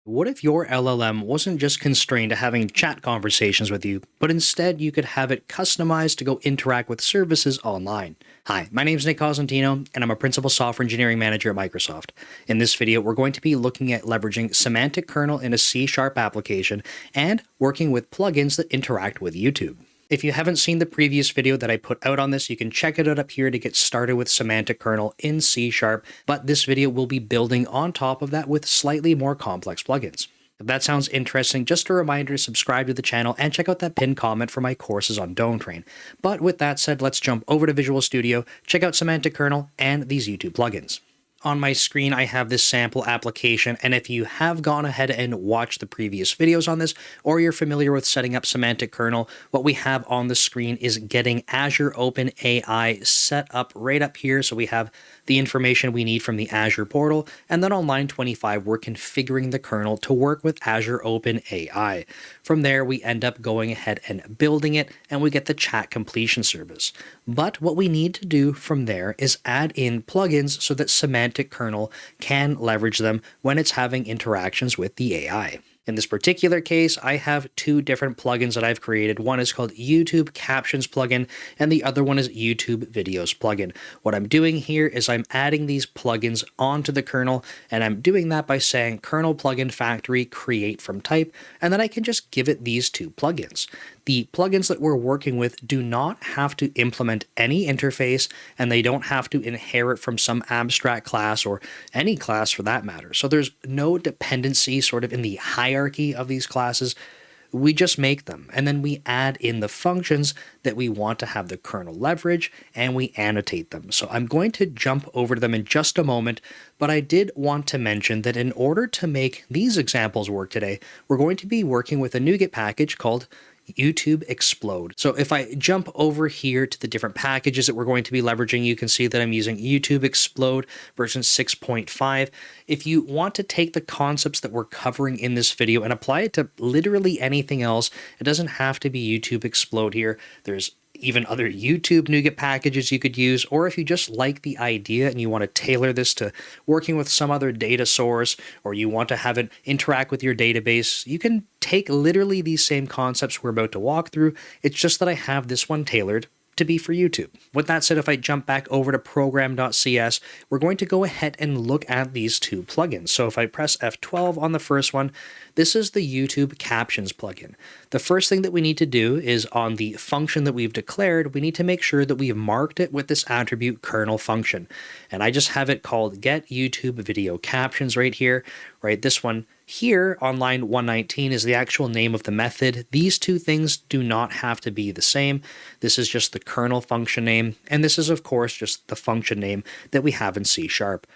What if your LLM wasn't just constrained to having chat conversations with you, but instead you could have it customized to go interact with services online? Hi, my name is Nick Cosentino, and I'm a Principal Software Engineering Manager at Microsoft. In this video, we're going to be looking at leveraging Semantic Kernel in a C# application and working with plugins that interact with YouTube. If you haven't seen the previous video that I put out on this, you can check it out up here to get started with Semantic Kernel in C#, but this video will be building on top of that with slightly more complex plugins. If that sounds interesting, just a reminder to subscribe to the channel and check out that pinned comment for my courses on Train. But with that said, let's jump over to Visual Studio, check out Semantic Kernel and these YouTube plugins. On my screen, I have this sample application, and if you have gone ahead and watched the previous videos on this, or you're familiar with setting up Semantic Kernel, what we have on the screen is getting Azure OpenAI set up right up here. So we have the information we need from the Azure portal, and then on line 25, we're configuring the kernel to work with Azure OpenAI. From there, we end up going ahead and building it, and we get the chat completion service. But what we need to do from there is add in plugins so that Semantic Kernel can leverage them when it's having interactions with the AI. In this particular case, I have two different plugins that I've created. One is called YouTube Captions plugin, and the other one is YouTube Videos plugin. What I'm doing here is I'm adding these plugins onto the kernel, and I'm doing that by saying kernel plugin factory create from type, and then I can just give it these two plugins. The plugins that we're working with do not have to implement any interface, and they don't have to inherit from some abstract class or any class for that matter. So there's no dependency sort of in the hierarchy of these classes. We just make them, and then we add in the functions that we want to have the kernel leverage, and we annotate them. So I'm going to jump over to them in just a moment, but I did want to mention that in order to make these examples work today, we're going to be working with a NuGet package called YouTube Explode. So if I jump over here to the different packages that we're going to be leveraging, you can see that I'm using YouTube Explode version 6.5. If you want to take the concepts that we're covering in this video and apply it to literally anything else, it doesn't have to be YouTube Explode here. There's even other YouTube NuGet packages you could use, or if you just like the idea and you want to tailor this to working with some other data source, or you want to have it interact with your database, you can take literally these same concepts we're about to walk through. It's just that I have this one tailored to be for YouTube. With that said, if I jump back over to program.cs, we're going to go ahead and look at these two plugins. So if I press F12 on the first one, this is the YouTube Captions plugin. The first thing that we need to do is on the function that we've declared, we need to make sure that we've marked it with this attribute kernel function. And I just have it called get YouTube video captions right here, right? This one here on line 119 is the actual name of the method. These two things do not have to be the same. This is just the kernel function name, and this is of course just the function name that we have in C#.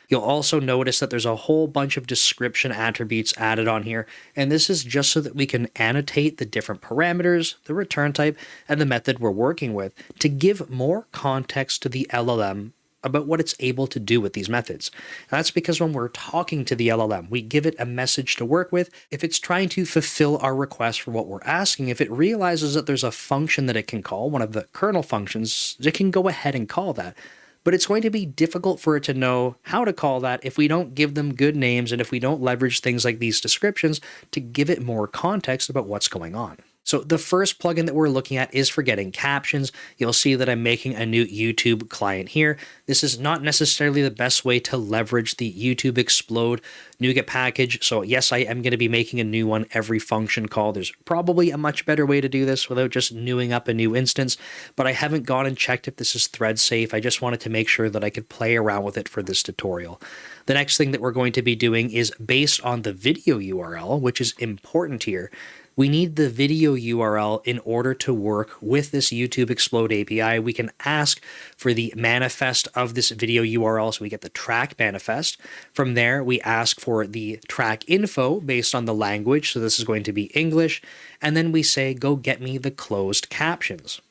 You'll also notice that there's a whole bunch of description attributes added on here, and this is just so that we can annotate the different parameters, the return type, and the method we're working with to give more context to the LLM about what it's able to do with these methods. That's because when we're talking to the LLM, we give it a message to work with. If it's trying to fulfill our request for what we're asking, if it realizes that there's a function that it can call, one of the kernel functions, it can go ahead and call that. But it's going to be difficult for it to know how to call that if we don't give them good names and if we don't leverage things like these descriptions to give it more context about what's going on. So the first plugin that we're looking at is for getting captions. You'll see that I'm making a new YouTube client here. This is not necessarily the best way to leverage the YouTube Explode NuGet package. So yes, I am going to be making a new one every function call. There's probably a much better way to do this without just newing up a new instance, but I haven't gone and checked if this is thread safe. I just wanted to make sure that I could play around with it for this tutorial. The next thing that we're going to be doing is based on the video URL, which is important here. We need the video URL in order to work with this YouTube Explode API. We can ask for the manifest of this video URL, so we get the track manifest. From there, we ask for the track info based on the language, so this is going to be English, and then we say, go get me the closed captions.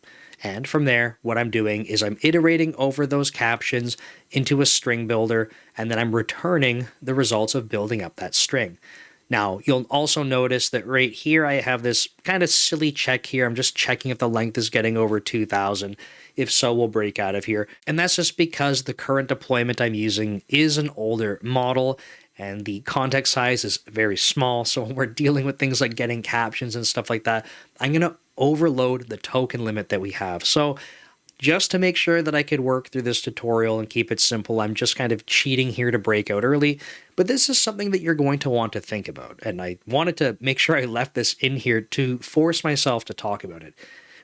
And from there, what I'm doing is I'm iterating over those captions into a string builder, and then I'm returning the results of building up that string. Now, you'll also notice that right here I have this kind of silly check here. I'm just checking if the length is getting over 2,000. If so, we'll break out of here. And that's just because the current deployment I'm using is an older model, and the context size is very small. So when we're dealing with things like getting captions and stuff like that, I'm going to overload the token limit that we have. So just to make sure that I could work through this tutorial and keep it simple, I'm just kind of cheating here to break out early. But this is something that you're going to want to think about. And I wanted to make sure I left this in here to force myself to talk about it.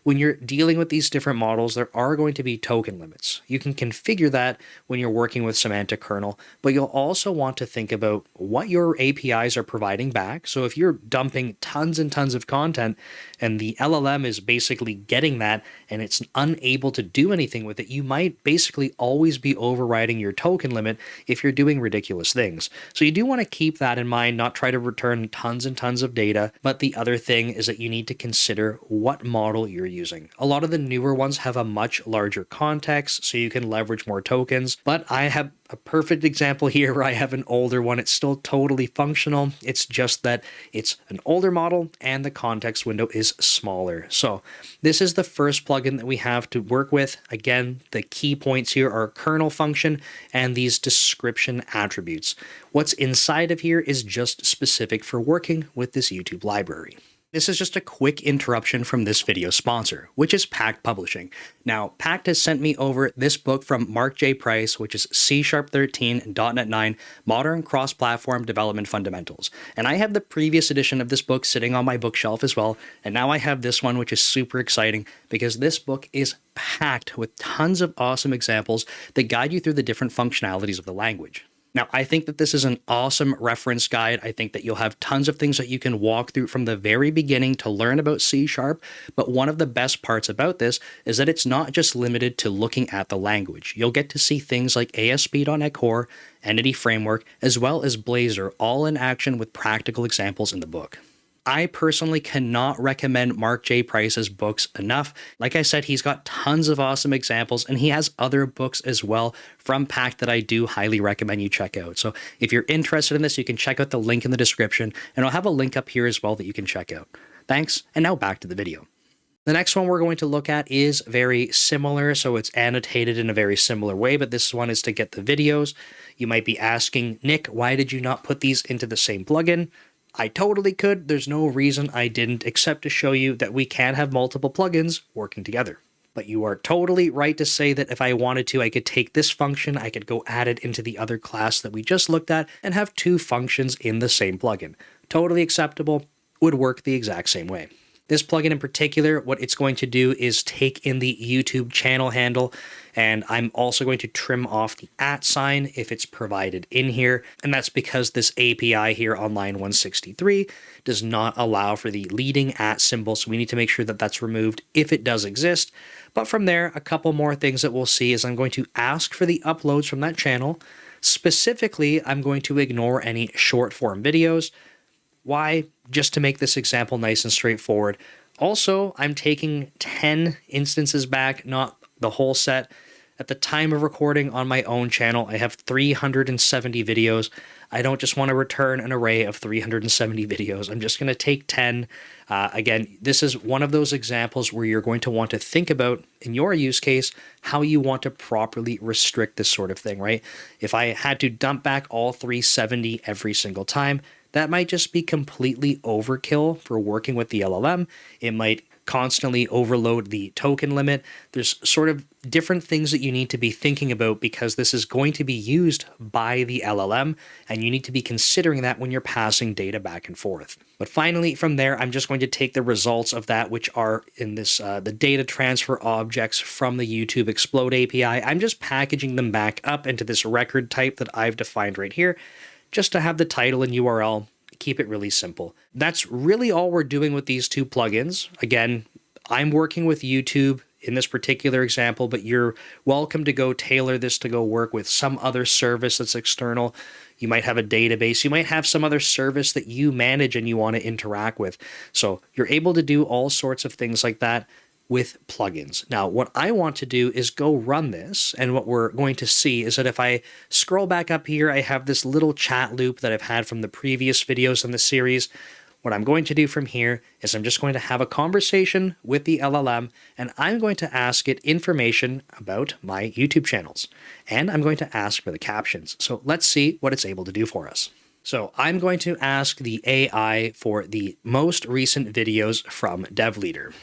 When you're dealing with these different models, there are going to be token limits. You can configure that when you're working with Semantic Kernel, but you'll also want to think about what your APIs are providing back. So if you're dumping tons and tons of content and the LLM is basically getting that and it's unable to do anything with it, you might basically always be overriding your token limit if you're doing ridiculous things. So you do want to keep that in mind, not try to return tons and tons of data. But the other thing is that you need to consider what model you're using. A lot of the newer ones have a much larger context, so you can leverage more tokens. But I have a perfect example here where I have an older one. It's still totally functional. It's just that it's an older model and the context window is smaller. So this is the first plugin that we have to work with. Again, the key points here are kernel function and these description attributes. What's inside of here is just specific for working with this YouTube library. This is just a quick interruption from this video sponsor, which is Pact Publishing. Now, Pact has sent me over this book from Mark J. Price, which is C# 13 and .NET 9 Modern Cross-Platform Development Fundamentals. And I have the previous edition of this book sitting on my bookshelf as well, and now I have this one, which is super exciting because this book is packed with tons of awesome examples that guide you through the different functionalities of the language. Now, I think that this is an awesome reference guide. I think that you'll have tons of things that you can walk through from the very beginning to learn about C#. But one of the best parts about this is that it's not just limited to looking at the language. You'll get to see things like ASP.NET Core, Entity Framework, as well as Blazor, all in action with practical examples in the book. I personally cannot recommend Mark J. Price's books enough. Like I said, he's got tons of awesome examples, and he has other books as well from Pact that I do highly recommend you check out. So if you're interested in this, you can check out the link in the description, and I'll have a link up here as well that you can check out. Thanks, and now back to the video. The next one we're going to look at is very similar, so it's annotated in a very similar way, but this one is to get the videos. You might be asking, Nick, why did you not put these into the same plugin? I totally could. There's no reason I didn't, except to show you that we can have multiple plugins working together. But you are totally right to say that if I wanted to, I could take this function, I could go add it into the other class that we just looked at and have two functions in the same plugin. Totally acceptable, would work the exact same way. This plugin in particular, what it's going to do is take in the YouTube channel handle, and I'm also going to trim off the @ sign if it's provided in here, and that's because this API here on line 163 does not allow for the leading @ symbol, so we need to make sure that that's removed if it does exist. But from there, a couple more things that we'll see is I'm going to ask for the uploads from that channel. Specifically, I'm going to ignore any short form videos. Why? Just to make this example nice and straightforward. Also, I'm taking 10 instances back, not the whole set. At the time of recording on my own channel, I have 370 videos. I don't just want to return an array of 370 videos. I'm just going to take 10. Again, this is one of those examples where you're going to want to think about, in your use case, how you want to properly restrict this sort of thing, right? If I had to dump back all 370 every single time, that might just be completely overkill for working with the LLM. It might constantly overload the token limit. There's sort of different things that you need to be thinking about because this is going to be used by the LLM, and you need to be considering that when you're passing data back and forth. But finally, from there, I'm just going to take the results of that, which are in this the data transfer objects from the YouTube Explode API. I'm just packaging them back up into this record type that I've defined right here, just to have the title and URL, keep it really simple. That's really all we're doing with these two plugins. Again, I'm working with YouTube in this particular example, but you're welcome to go tailor this to go work with some other service that's external. You might have a database. You might have some other service that you manage and you want to interact with. So you're able to do all sorts of things like that with plugins. Now, what I want to do is go run this, and what we're going to see is that if I scroll back up here, I have this little chat loop that I've had from the previous videos in the series. What I'm going to do from here is I'm just going to have a conversation with the LLM, and I'm going to ask it information about my YouTube channels, and I'm going to ask for the captions. So let's see what it's able to do for us. So I'm going to ask the AI for the most recent videos from DevLeader.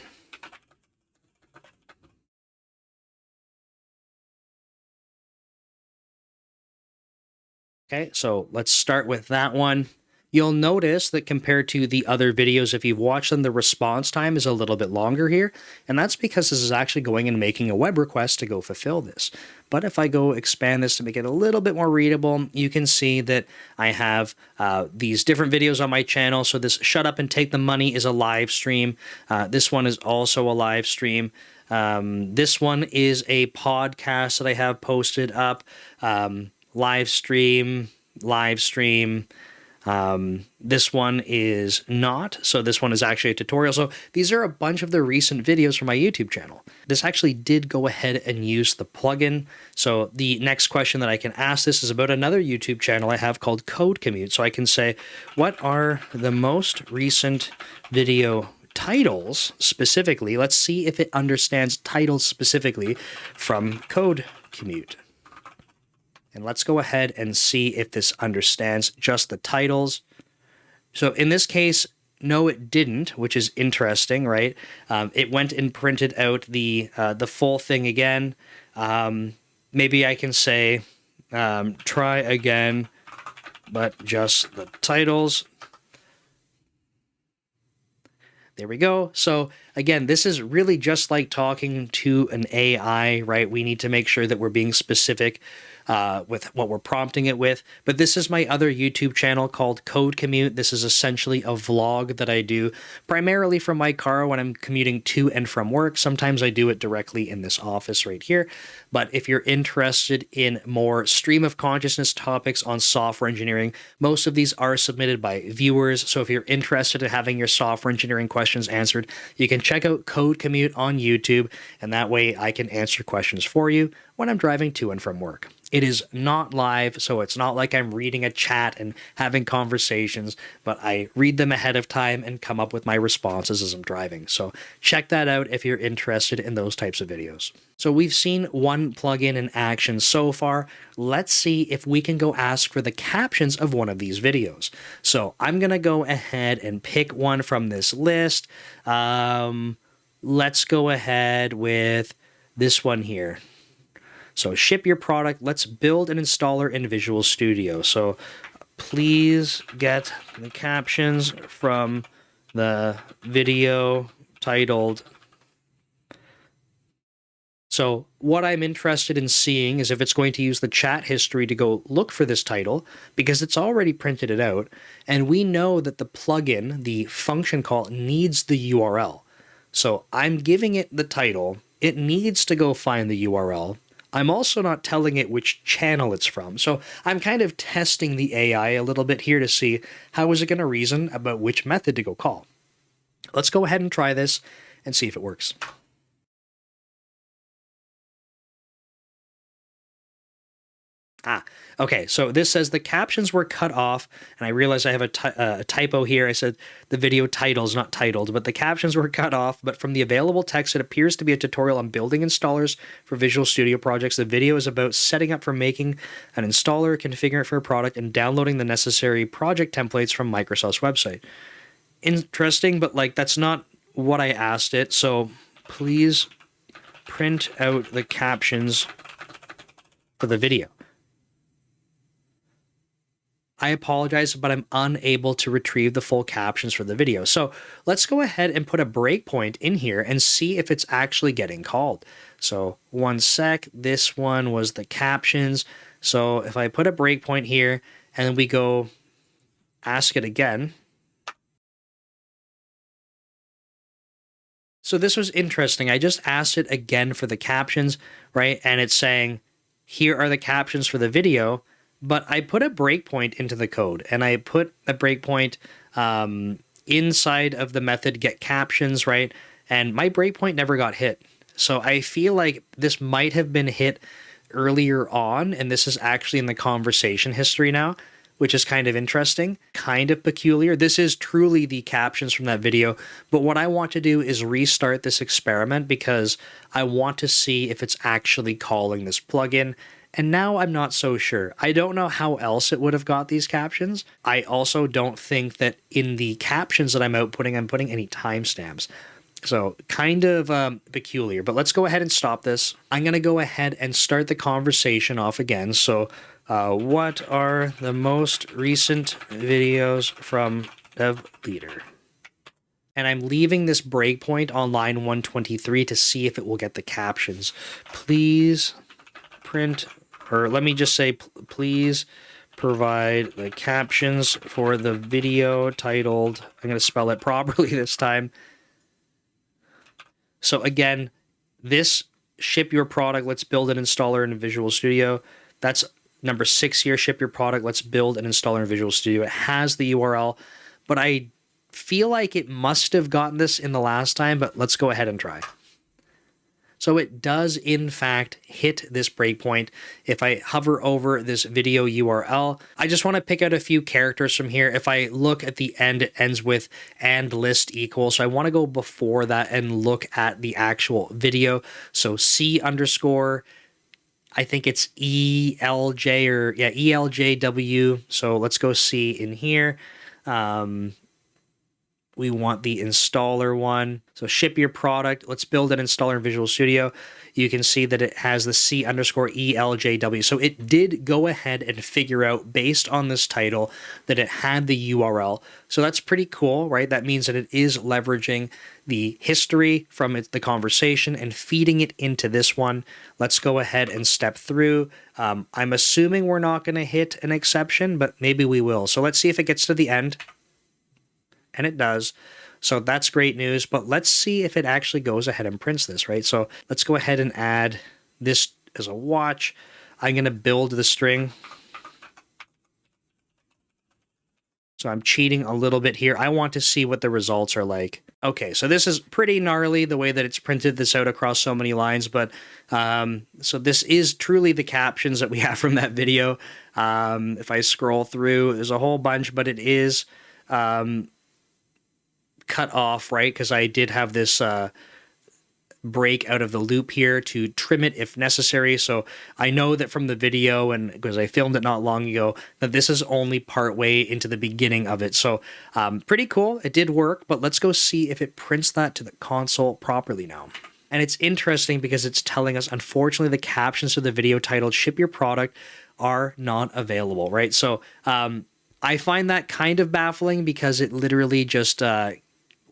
Okay, so let's start with that one. You'll notice that compared to the other videos, if you've watched them, the response time is a little bit longer here. And that's because this is actually going and making a web request to go fulfill this. But if I go expand this to make it a little bit more readable, you can see that I have these different videos on my channel. So this Shut Up and Take the Money is a live stream. This one is also a live stream. This one is a podcast that I have posted up. Live stream. This one is not, so this one is actually a tutorial. So these are a bunch of the recent videos from my YouTube channel. This actually did go ahead and use the plugin. So the next question that I can ask this is about another YouTube channel I have called Code Commute. So I can say, what are the most recent video titles specifically? Let's see if it understands titles specifically from Code Commute. And let's go ahead and see if this understands just the titles. So in this case, no, it didn't, which is interesting, right? It went and printed out the full thing again. Maybe I can say, try again, but just the titles. There we go. So again, this is really just like talking to an AI, right? We need to make sure that we're being specific with what we're prompting it with. But this is my other YouTube channel called Code Commute. This is essentially a vlog that I do primarily from my car when I'm commuting to and from work. Sometimes I do it directly in this office right here. But if you're interested in more stream of consciousness topics on software engineering, most of these are submitted by viewers. So if you're interested in having your software engineering questions answered, you can check out Code Commute on YouTube, and that way I can answer questions for you when I'm driving to and from work. It is not live, so it's not like I'm reading a chat and having conversations, but I read them ahead of time and come up with my responses as I'm driving. So check that out if you're interested in those types of videos. So we've seen one plugin in action so far. Let's see if we can go ask for the captions of one of these videos. So I'm going to go ahead and pick one from this list. Let's go ahead with this one here. So ship your product. Let's build an installer in Visual Studio. So please get the captions from the video titled. So what I'm interested in seeing is if it's going to use the chat history to go look for this title, because it's already printed it out. And we know that the plugin, the function call, needs the URL. So I'm giving it the title. It needs to go find the URL. I'm also not telling it which channel it's from. So I'm kind of testing the AI a little bit here to see how is it going to reason about which method to go call. Let's go ahead and try this and see if it works. Okay, so this says the captions were cut off, and I realize I have a typo here. I said the video title is not titled, but the captions were cut off, but from the available text, it appears to be a tutorial on building installers for Visual Studio projects. The video is about setting up for making an installer, configuring it for a product, and downloading the necessary project templates from Microsoft's website. Interesting, but like that's not what I asked it, so please print out the captions for the video. I apologize, but I'm unable to retrieve the full captions for the video. So let's go ahead and put a breakpoint in here and see if it's actually getting called. So one sec, this one was the captions. So if I put a breakpoint here and then we go ask it again. So this was interesting. I just asked it again for the captions, right? And it's saying, here are the captions for the video. But I put a breakpoint into the code, and I put a breakpoint inside of the method get captions, right? And my breakpoint never got hit. So I feel like this might have been hit earlier on, and this is actually in the conversation history now, which is kind of interesting, kind of peculiar. This is truly the captions from that video, but what I want to do is restart this experiment because I want to see if it's actually calling this plugin. And now I'm not so sure. I don't know how else it would have got these captions. I also don't think that in the captions that I'm outputting, I'm putting any timestamps. So kind of peculiar, but let's go ahead and stop this. I'm going to go ahead and start the conversation off again. So what are the most recent videos from Dev Leader? And I'm leaving this breakpoint on line 123 to see if it will get the captions. Please print, or let me just say, please provide the captions for the video titled, I'm going to spell it properly this time. So again, this ship your product, let's build an installer in Visual Studio. That's number 6 here, ship your product, let's build an installer in Visual Studio. It has the URL, but I feel like it must have gotten this in the last time, but let's go ahead and try. So it does, in fact, hit this breakpoint. If I hover over this video URL, I just want to pick out a few characters from here. If I look at the end, it ends with and list equals. So I want to go before that and look at the actual video. So C underscore, I think it's ELJ or yeah, ELJW. So let's go C in here. We want the installer one. So ship your product. Let's build an installer in Visual Studio. You can see that it has the C underscore ELJW. So it did go ahead and figure out, based on this title, that it had the URL. So that's pretty cool, right? That means that it is leveraging the history from the conversation and feeding it into this one. Let's go ahead and step through. I'm assuming we're not going to hit an exception, but maybe we will. So let's see if it gets to the end. And it does. So that's great news, but let's see if it actually goes ahead and prints this, right? So let's go ahead and add this as a watch. I'm going to build the string. So I'm cheating a little bit here. I want to see what the results are like. Okay, so this is pretty gnarly, the way that it's printed this out across so many lines, but so this is truly the captions that we have from that video. If I scroll through, there's a whole bunch, but it is cut off, right? Because I did have this break out of the loop here to trim it if necessary. So I know that from the video, and because I filmed it not long ago, that this is only part way into the beginning of it. So pretty cool. It did work, but let's go see if it prints that to the console properly now. And it's interesting because it's telling us, unfortunately, the captions to the video titled "Ship Your Product" are not available, right? So I find that kind of baffling because it literally just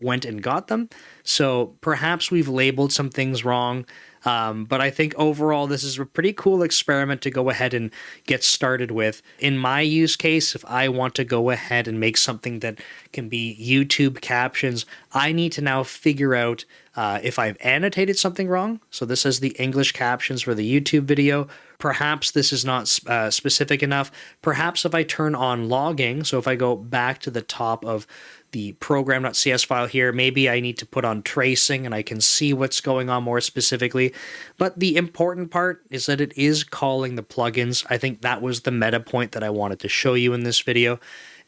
went and got them. So perhaps we've labeled some things wrong. But I think overall, this is a pretty cool experiment to go ahead and get started with. In my use case, if I want to go ahead and make something that can be YouTube captions, I need to now figure out if I've annotated something wrong. So this is the English captions for the YouTube video. Perhaps this is not specific enough. Perhaps if I turn on logging, so if I go back to the top of the program.cs file here, maybe I need to put on tracing and I can see what's going on more specifically. But the important part is that it is calling the plugins. I think that was the meta point that I wanted to show you in this video.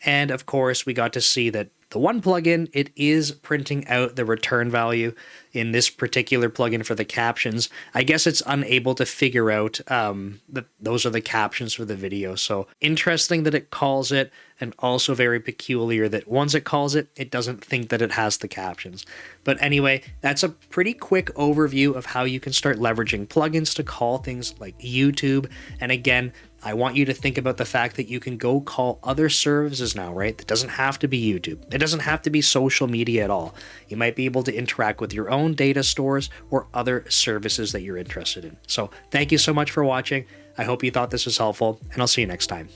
And of course, we got to see that the one plugin, it is printing out the return value in this particular plugin for the captions. I guess it's unable to figure out that those are the captions for the video. So interesting that it calls it, and also very peculiar that once it calls it, it doesn't think that it has the captions. But anyway, that's a pretty quick overview of how you can start leveraging plugins to call things like YouTube. And again, I want you to think about the fact that you can go call other services now, right? It doesn't have to be YouTube. It doesn't have to be social media at all. You might be able to interact with your own data stores or other services that you're interested in. So thank you so much for watching. I hope you thought this was helpful, and I'll see you next time.